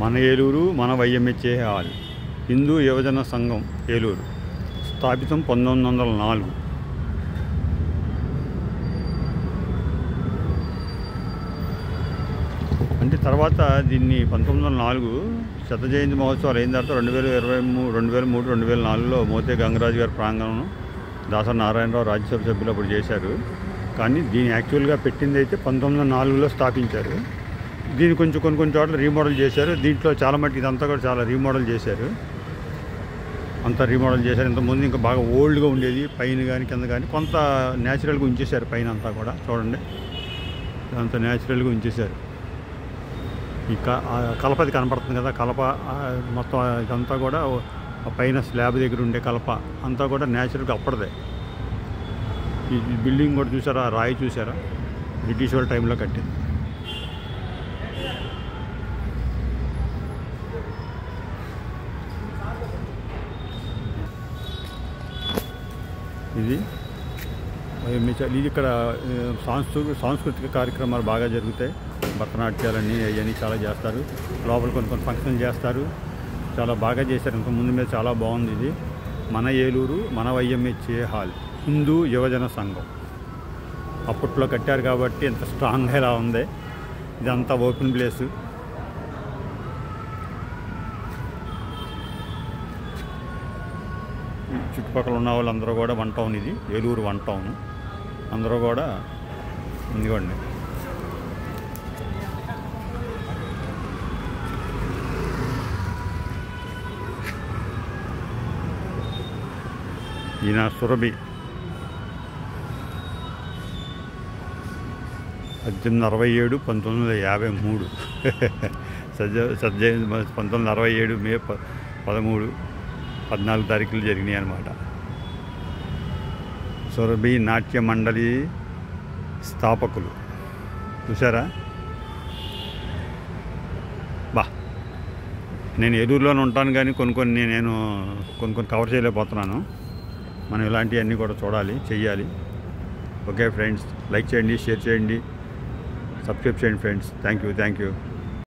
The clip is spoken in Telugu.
మన ఏలూరు మన వైఎంహెచ్ఏ హాల్ హిందూ యువజన సంఘం ఏలూరు స్థాపితం 1904. అంటే తర్వాత దీన్ని 1904 శత జయంతి మహోత్సవాలు అయిన తర్వాత 2003, 2004లో మోతే గంగరాజు గారి ప్రాంగణం దాసరి నారాయణరావు రాజ్యసభ సభ్యులు అప్పుడు చేశారు. కానీ దీన్ని యాక్చువల్గా పెట్టింది అయితే 1904లో స్థాపించారు. దీన్ని కొన్ని చోట్ల రీమోడల్ చేశారు. దీంట్లో చాలా మట్టుకు ఇదంతా కూడా చాలా రీమోడల్ చేశారు. ఇంతకుముందు ఇంకా బాగా ఓల్డ్గా ఉండేది, పైన కానీ కింద కానీ కొంత న్యాచురల్గా ఉంచేశారు. పైన అంతా కూడా చూడండి, అంత న్యాచురల్గా ఉంచేశారు. ఈ కలపది కనపడుతుంది కదా, కలప మొత్తం ఇదంతా కూడా పైన స్లాబ్ దగ్గర ఉండే కలప అంతా కూడా న్యాచురల్గా అప్పటిదే. ఈ బిల్డింగ్ కూడా చూసారా, రాయి చూసారా, బ్రిటిష్ వాళ్ళ టైంలో కట్టింది. ఇది ఇక్కడ సాంస్కృతిక కార్యక్రమాలు బాగా జరుగుతాయి. భరతనాట్యాలన్నీ అవన్నీ చాలా చేస్తారు. లోపల కొన్ని ఫంక్షన్లు చేస్తారు. చాలా బాగా చేశారు. ఇంతకుముందు మీద చాలా బాగుంది. ఇది మన ఏలూరు మన వైఎంహెచ్ఏ హాల్ హిందూ యువజన సంఘం అప్పట్లో కట్టారు కాబట్టి ఎంత స్ట్రాంగ్గా ఇలా ఉంది. ఇదంతా ఓపెన్ ప్లేసు. చుట్టుపక్కల ఉన్న వాళ్ళందరూ కూడా వన్ టౌన్, ఇది ఏలూరు వన్ టౌన్. అందరూ కూడా ఇదిగోండి, ఈయన సురభి 1867, 1953 సజ్జయంతి 1967 మే 13, 14 తారీఖులు జరిగినాయి అన్నమాట. సురభి నాట్య మండలి స్థాపకులు చూసారా. నేను ఏలూరులోనే ఉంటాను కానీ కొన్ని కవర్ చేయలేకపోతున్నాను. మనం ఇలాంటివన్నీ కూడా చెయ్యాలి. ఓకే ఫ్రెండ్స్, లైక్ చేయండి, షేర్ చేయండి, సబ్స్క్రైబ్ చేయండి ఫ్రెండ్స్. Thank you.